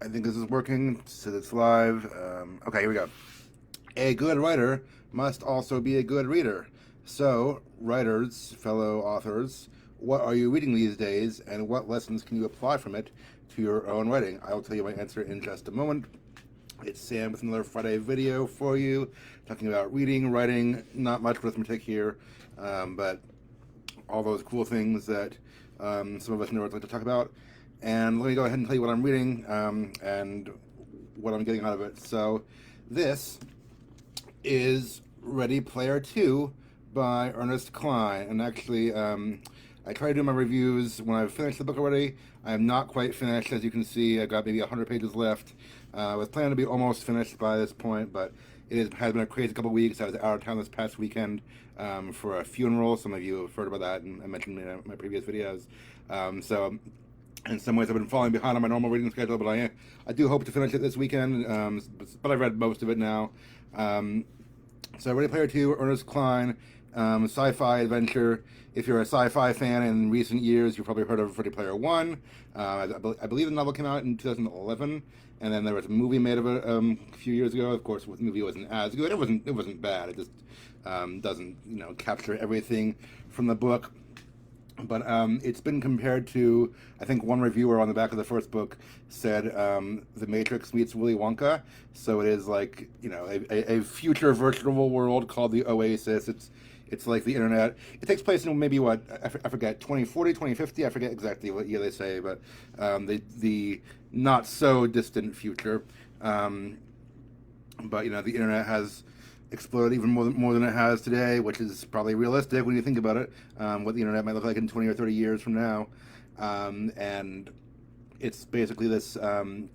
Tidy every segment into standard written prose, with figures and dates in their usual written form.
I think this is working, so it's live. Okay, here we go. A good writer must also be a good reader. So, writers, fellow authors, what are you reading these days, and what lessons can you apply from it to your own writing? I will tell you my answer in just a moment. It's Sam with another Friday video for you, talking about reading, writing, not much arithmetic here, but all those cool things that some of us nerds like to talk about. And let me go ahead and tell you what I'm reading and what I'm getting out of it. So, this is Ready Player 2 by Ernest Cline. And actually, I try to do my reviews when I've finished the book already. I am not quite finished, as you can see. I've got maybe 100 pages left. I was planning to be almost finished by this point, but has been a crazy couple of weeks. I was out of town this past weekend for a funeral. Some of you have heard about that, and I mentioned it in my previous videos. So in some ways, I've been falling behind on my normal reading schedule, but I do hope to finish it this weekend. But I've read most of it now. So Ready Player 2, Ernest Cline, sci-fi adventure. If you're a sci-fi fan in recent years, you've probably heard of Ready Player 1. I believe the novel came out in 2011, and then there was a movie made of it a few years ago. Of course, the movie wasn't as good. It wasn't bad. It just doesn't capture everything from the book. But it's been compared to, I think one reviewer on the back of the first book said, The Matrix meets Willy Wonka. So it is like, a future virtual world called the Oasis. It's like the internet. It takes place in maybe I forget, 2040, 2050, I forget exactly what year they say, but the not so distant future. But the internet has explode even more than it has today, which is probably realistic when you think about it, what the internet might look like in 20 or 30 years from now. And it's basically this kind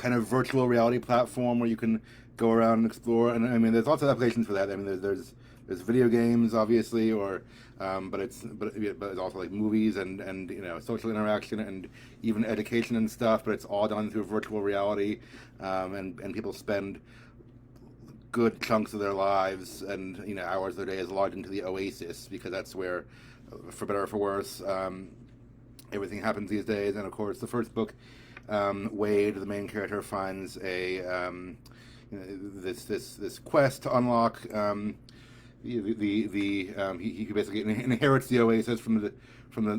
of virtual reality platform where you can go around and explore. And I mean, there's lots of applications for that. I mean, there's video games, obviously, but it's also like movies and social interaction and even education and stuff. But it's all done through virtual reality, and people spend good chunks of their lives and hours of their day is logged into the Oasis, because that's where, for better or for worse, everything happens these days. And of course, the first book, Wade, the main character, finds this quest to unlock. He basically inherits the Oasis from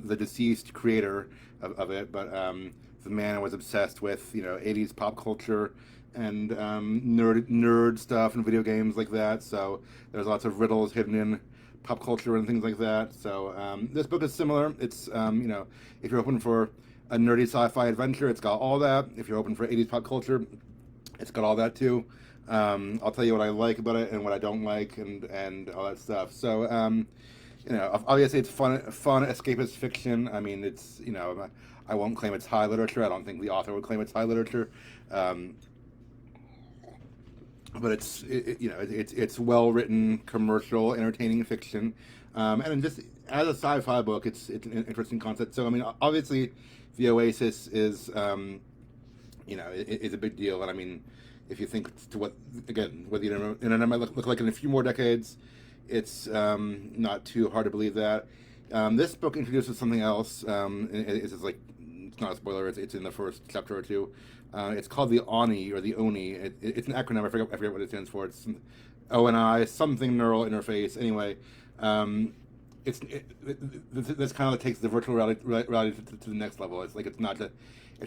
the deceased creator of it, but the man was obsessed with 80s pop culture and nerd stuff and video games like that. So there's lots of riddles hidden in pop culture and things like that. So this book is similar. It's if you're open for a nerdy sci-fi adventure, it's got all that. If you're open for 80s pop culture, it's got all that too. I'll tell you what I like about it and what I don't like, and all that stuff. So obviously it's fun escapist fiction. I mean, it's I won't claim it's high literature. I don't think the author would claim it's high literature. But it's well written, commercial, entertaining fiction, and just as a sci-fi book, it's an interesting concept. So I mean, obviously, the Oasis is is a big deal, and I mean, if you think to what the internet might look like in a few more decades, it's not too hard to believe that. This book introduces something else. It's not a spoiler. It's in the first chapter or two. It's called the ONI, or the ONI. It's an acronym. I forget what it stands for. It's ONI, something neural interface. Anyway, this kind of takes the virtual reality to the next level. It's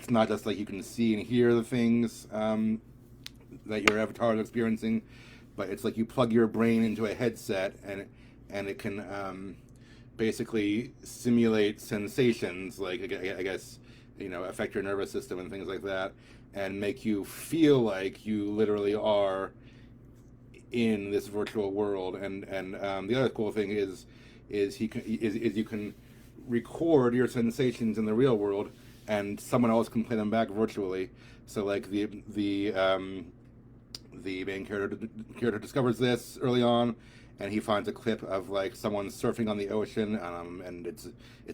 not just like you can see and hear the things that your avatar is experiencing, but it's like you plug your brain into a headset and it can basically simulate sensations, like I guess affect your nervous system and things like that, and make you feel like you literally are in this virtual world. And the other cool thing is you can record your sensations in the real world, and someone else can play them back virtually. So like the main character discovers this early on, and he finds a clip of like someone surfing on the ocean, and it's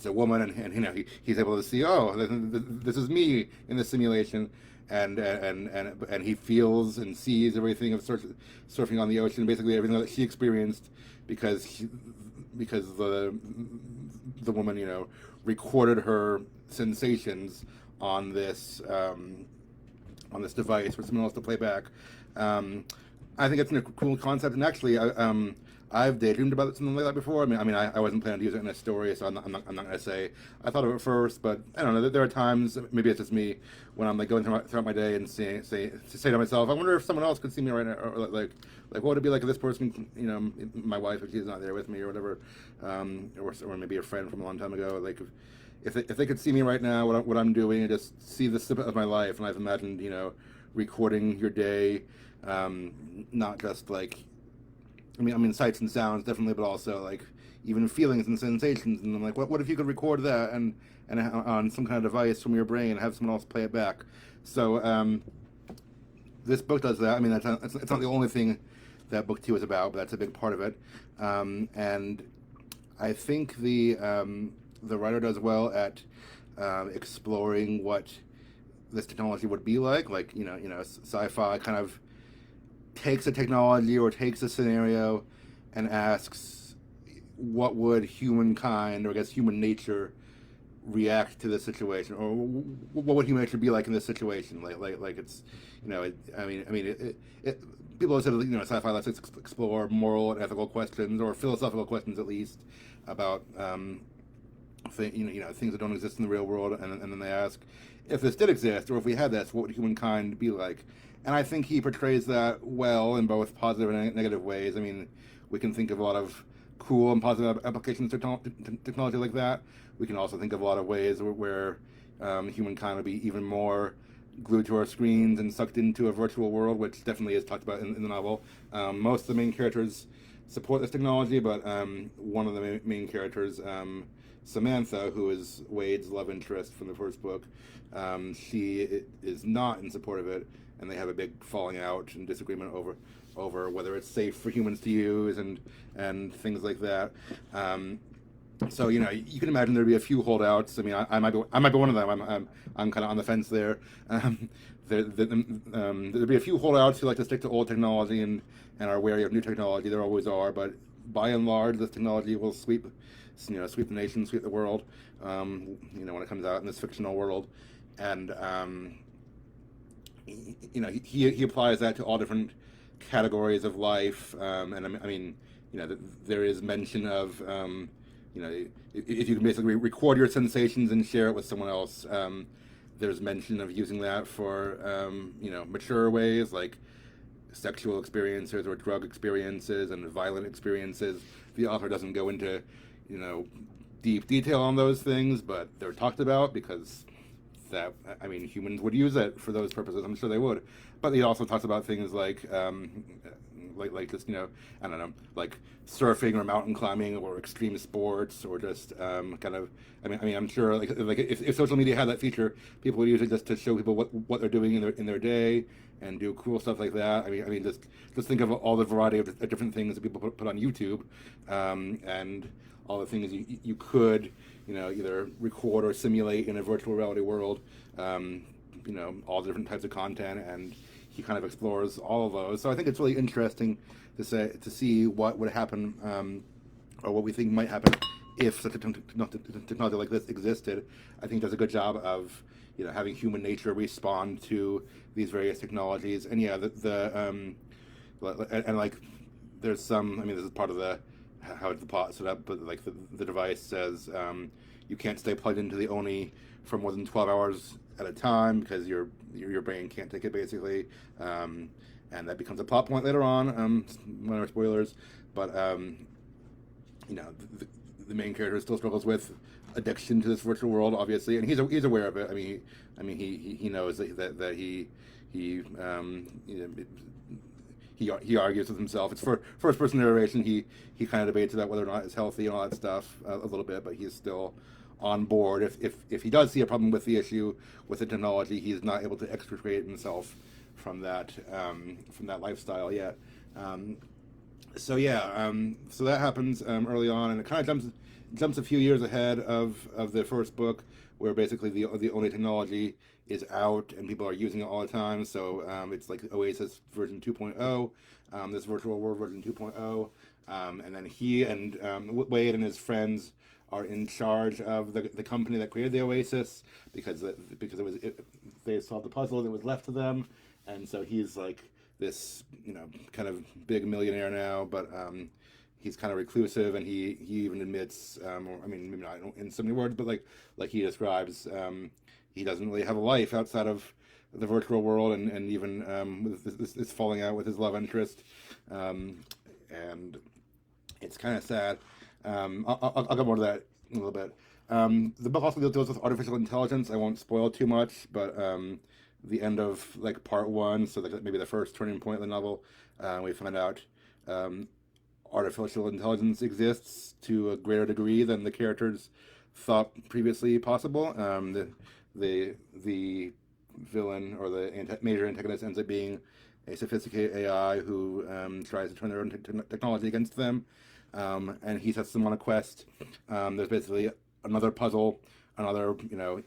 a woman, and he's able to see, oh, this is me in the simulation, and he feels and sees everything of surfing on the ocean, basically everything that she experienced, because the woman recorded her sensations on this on this device for someone else to play back. Um, I think it's a cool concept, and actually, I've daydreamed about something like that before. I wasn't planning to use it in a story, so I'm not going to say I thought of it first. But I don't know. There are times, maybe it's just me, when I'm like going throughout my day and say to myself, I wonder if someone else could see me right now, or like what would it be like if this person, my wife, if she's not there with me or whatever, or maybe a friend from a long time ago, like. If they could see me right now, what I'm doing, and just see the snippet of my life, and I've imagined, recording your day, not just like, sights and sounds definitely, but also like even feelings and sensations. And I'm like, what if you could record that and on some kind of device from your brain and have someone else play it back? So this book does that. It's not the only thing that book two is about, but that's a big part of it. And I think the writer does well at exploring what this technology would be like. Like, sci-fi kind of takes a technology or takes a scenario and asks, what would humankind, or I guess human nature, react to this situation, or what would human nature be like in this situation? Like it's, people have said, sci-fi lets us explore moral and ethical questions, or philosophical questions at least, about things that don't exist in the real world, and then they ask, if this did exist, or if we had this, what would humankind be like? And I think he portrays that well in both positive and negative ways. We can think of a lot of cool and positive applications to technology like that. We can also think of a lot of ways where humankind will be even more glued to our screens and sucked into a virtual world, which definitely is talked about in the novel. Most of the main characters support this technology, but one of the main characters, Samantha, who is Wade's love interest from the first book, she is not in support of it, and they have a big falling out and disagreement over whether it's safe for humans to use and things like that. So you can imagine there'd be a few holdouts. I might be one of them. I'm kind of on the fence there. There'd be a few holdouts who like to stick to old technology and are wary of new technology. There always are, but by and large, this technology will sweep the nation, sweep the world. When it comes out in this fictional world, and he applies that to all different categories of life. There is mention of if you can basically record your sensations and share it with someone else. There's mention of using that for mature ways, like sexual experiences or drug experiences and violent experiences. The author doesn't go into deep detail on those things, but they're talked about because humans would use it for those purposes. I'm sure they would. But he also talks about things like just I don't know, like surfing or mountain climbing or extreme sports, or just I'm sure like if social media had that feature, people would use it just to show people what they're doing in their day and do cool stuff like that. Just think of all the variety of different things that people put on YouTube, and all the things you could either record or simulate in a virtual reality world. All the different types of content, and he kind of explores all of those. So I think it's really interesting to see what would happen, or what we think might happen if such a technology like this existed. I think does a good job of having human nature respond to these various technologies. And yeah, there's some. This is part of how the plot set up, but like the device says you can't stay plugged into the Oni for more than 12 hours at a time because your brain can't take it, basically, and that becomes a plot point later on. Minor spoilers, but the main character still struggles with addiction to this virtual world, obviously, and he's aware of it. He knows that he argues with himself. It's for first person narration. He kind of debates about whether or not it's healthy and all that stuff a little bit, but he's still on board. If he does see a problem with the issue with the technology, he's not able to extricate himself from that lifestyle yet. So that happens early on, and it kind of jumps a few years ahead of the first book, where basically the only technology is out and people are using it all the time. So it's like Oasis version 2.0, this virtual world version 2.0, and then he and Wade and his friends are in charge of the company that created the Oasis, because they solved the puzzle that was left to them, and so he's like this, kind of big millionaire now, but he's kind of reclusive, and he even admits, or, I mean, maybe not in so many words, but like he describes, he doesn't really have a life outside of the virtual world, and even with this falling out with his love interest, and it's kind of sad. I'll go more to that in a little bit. The book also deals with artificial intelligence. I won't spoil too much, but the end of like part one, so maybe the first turning point of the novel, we find out artificial intelligence exists to a greater degree than the characters thought previously possible. The villain or the major antagonist ends up being a sophisticated AI who tries to turn their own technology against them, and he sets them on a quest. There's basically another puzzle, another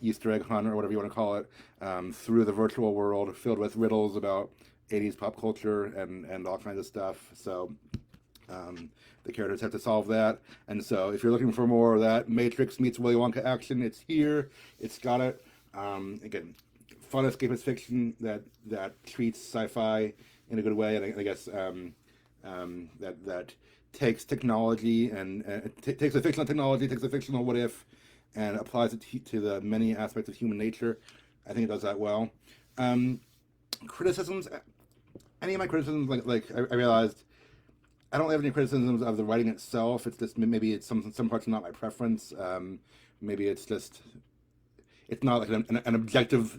Easter egg hunt or whatever you want to call it, through the virtual world filled with riddles about 80s pop culture and all kinds of stuff. So the characters have to solve that, and so if you're looking for more of that Matrix meets Willy Wonka action, it's here. It's got it. Again, fun escapist fiction that treats sci-fi in a good way, and I guess that takes technology and takes a fictional technology, takes a fictional what if, and applies it to the many aspects of human nature. I think it does that well. Criticisms, any of my criticisms, I realized I don't have any criticisms of the writing itself. It's just maybe it's some parts are not my preference. Maybe it's just it's not like an objective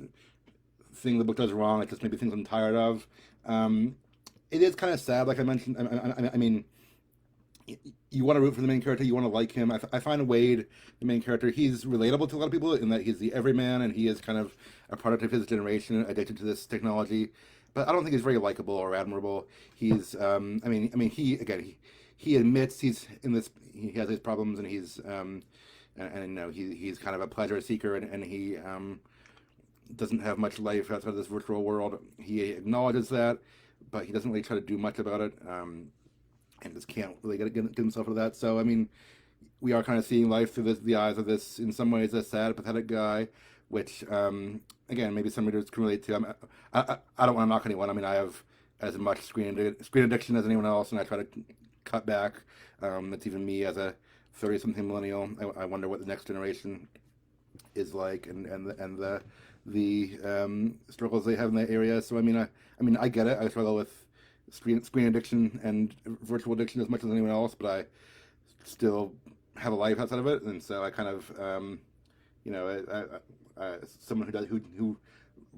thing the book does wrong. It's just maybe things I'm tired of. It is kind of sad, like I mentioned. I mean, you want to root for the main character, you want to like him. I find Wade, the main character, he's relatable to a lot of people in that he's the everyman, and he is kind of a product of his generation, addicted to this technology. But I don't think he's very likable or admirable. He's, he admits he's in this, he has his problems, and he's, he's kind of a pleasure seeker, and he doesn't have much life outside of this virtual world. He acknowledges that, but he doesn't really try to do much about it. And just can't really get himself into that. So, I mean, we are kind of seeing life through the eyes of this, in some ways, a sad, pathetic guy, which, again, maybe some readers can relate to. I don't want to knock anyone. I mean, I have as much screen addiction as anyone else, and I try to cut back. That's even me as a 30-something millennial. I wonder what the next generation is like, and the struggles they have in that area. So, I mean, I get it. I struggle with screen addiction and virtual addiction as much as anyone else, but I still have a life outside of it, and so I kind of, someone who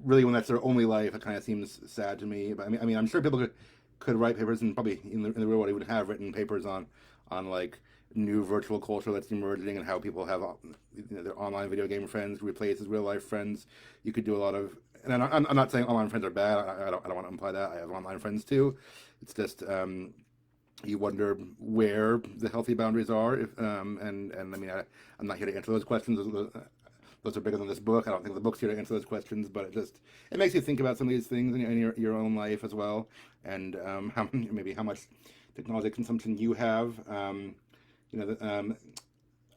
really, when that's their only life, it kind of seems sad to me. But I mean, I'm sure people could write papers, and probably in the real world, even have written papers on like new virtual culture that's emerging and how people have their online video game friends replaces real life friends. You could do a lot of. And I'm not saying online friends are bad. I don't want to imply that. I have online friends too. It's just you wonder where the healthy boundaries are. And I mean, I'm not here to answer those questions. Those are bigger than this book. I don't think the book's here to answer those questions. But it makes you think about some of these things in your own life as well, and how much technology consumption you have.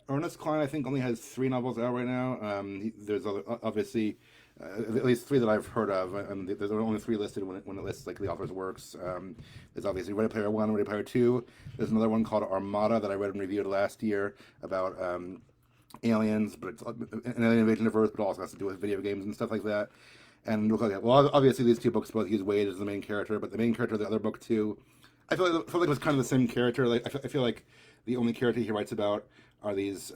Ernest Cline, I think, only has 3 novels out right now. There's obviously. At least 3 that I've heard of. There's only 3 listed when it lists like the author's works. There's obviously Ready Player One, Ready Player Two. There's another one called Armada that I read and reviewed last year about aliens, but it's an alien invasion of Earth, but also has to do with video games and stuff like that. And well, obviously these 2 books both use Wade as the main character, but the main character of the other book too, I feel like it was kind of the same character. Like I feel like the only character he writes about are these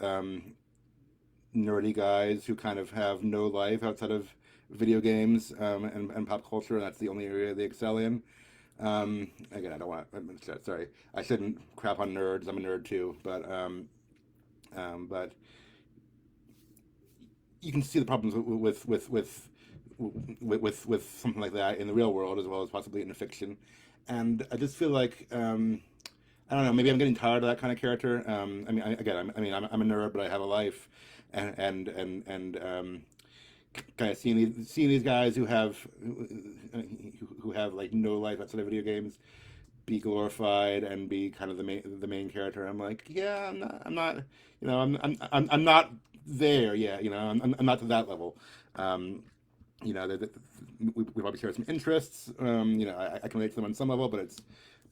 nerdy guys who kind of have no life outside of video games and pop culture, and that's the only area they excel in. Again, I don't want to, sorry, I shouldn't crap on nerds. I'm a nerd too, but you can see the problems with something like that in the real world as well as possibly in fiction. And I just feel like I don't know. Maybe I'm getting tired of that kind of character. I'm a nerd, but I have a life, and kind of seeing these guys who have like no life outside of video games be glorified and be kind of the main character. I'm like, yeah, I'm not I'm not there yet. I'm not to that level. we probably share some interests. I can relate to them on some level, but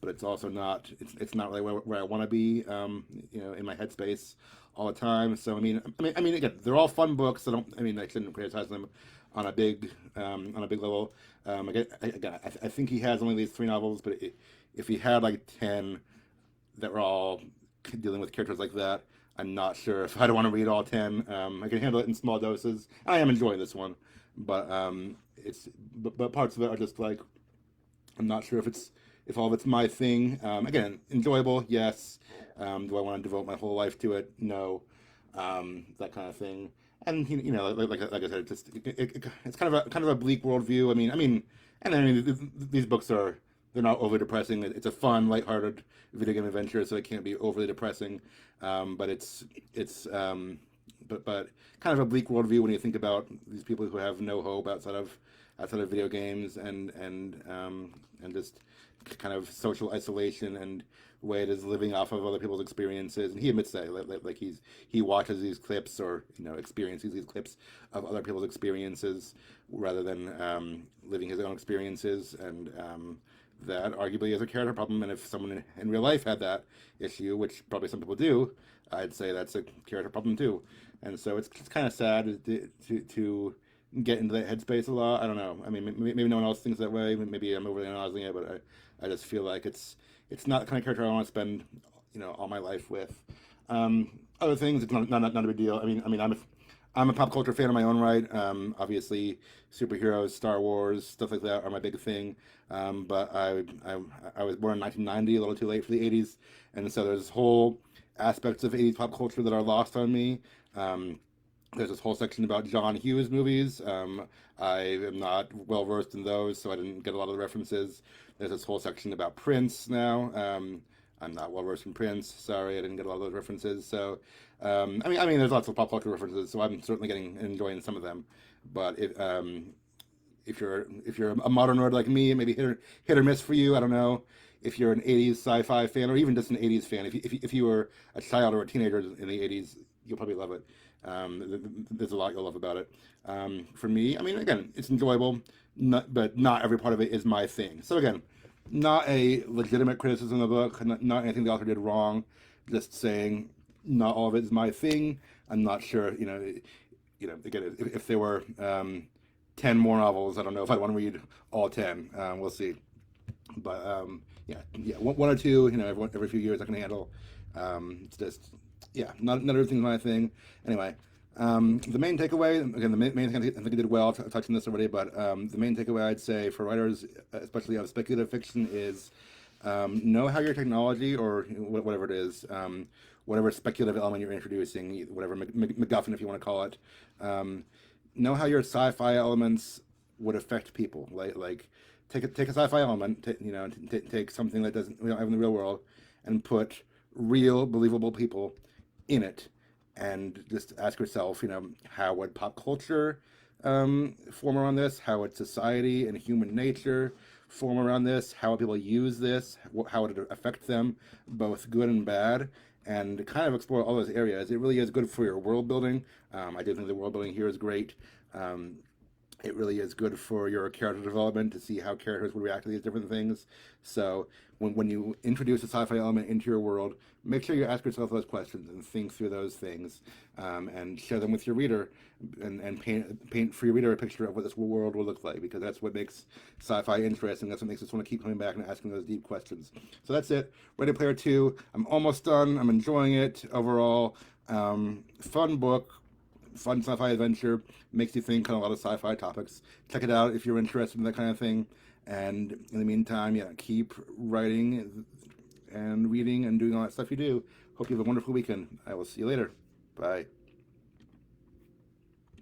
it's also not it's not really where I want to be. In my headspace all the time. So I mean, again, they're all fun books. I shouldn't criticize them on a big level. I think he has only these three novels, but if he had like 10 that were all dealing with characters like that, I'm not sure if I'd want to read all 10. I can handle it in small doses. I am enjoying this one, but but parts of it are just like I'm not sure if all of it's my thing. Again, enjoyable, yes. Do I want to devote my whole life to it? No. That kind of thing. And like I said, it's kind of a bleak worldview. These books they're not overly depressing. It's a fun, lighthearted video game adventure, so it can't be overly depressing. But but kind of a bleak worldview when you think about these people who have no hope outside of video games and just kind of social isolation and way it is living off of other people's experiences. And he admits that, like he watches these clips or experiences these clips of other people's experiences rather than living his own experiences. And that arguably is a character problem. And if someone in real life had that issue, which probably some people do, I'd say that's a character problem too. And so it's kind of sad to get into that headspace a lot. I don't know. Maybe no one else thinks that way. Maybe I'm overly analyzing it, but I just feel like it's not the kind of character I want to spend all my life with. Other things, it's not a big deal. I'm a pop culture fan in my own right. Obviously, superheroes, Star Wars, stuff like that are my big thing. But I was born in 1990, a little too late for the 80s, and so there's whole aspects of 80s pop culture that are lost on me. There's this whole section about John Hughes movies. I am not well versed in those, so I didn't get a lot of the references. There's this whole section about Prince now. I'm not well versed in Prince. Sorry, I didn't get a lot of those references. So, there's lots of pop culture references, so I'm certainly enjoying some of them. But if you're a modern nerd like me, maybe hit or miss for you. I don't know. If you're an 80s sci-fi fan, or even just an 80s fan, if you were a child or a teenager in the 80s, you'll probably love it. There's a lot you'll love about it. For me, again, it's enjoyable, but not every part of it is my thing. So again, not a legitimate criticism of the book, not anything the author did wrong. Just saying, not all of it is my thing. I'm not sure. Again, if there were 10 more novels, I don't know if I'd want to read all 10. We'll see. But yeah, one or two, every few years I can handle. It's just, yeah, not everything's my thing. Anyway, the main takeaway, again, the main thing I think I did well touching this already, but the main takeaway I'd say for writers, especially of speculative fiction, is know how your technology or whatever it is, whatever speculative element you're introducing, whatever MacGuffin if you want to call it, know how your sci-fi elements would affect people. Like take a sci-fi element, take something that doesn't have in the real world, and put real, believable people in it, and just ask yourself, how would pop culture form around this? How would society and human nature form around this? How would people use this? How would it affect them, both good and bad? And kind of explore all those areas. It really is good for your world building. I do think the world building here is great. It really is good for your character development to see how characters would react to these different things. So when you introduce a sci-fi element into your world, make sure you ask yourself those questions and think through those things, and share them with your reader, and paint for your reader a picture of what this world will look like, because that's what makes sci-fi interesting. That's what makes us want to keep coming back and asking those deep questions. So that's it. Ready Player 2. I'm almost done. I'm enjoying it overall. Fun book. Fun sci-fi adventure, makes you think on a lot of sci-fi topics. Check it out if you're interested in that kind of thing. And in the meantime, yeah, keep writing and reading and doing all that stuff you do. Hope you have a wonderful weekend. I will see you later. Bye.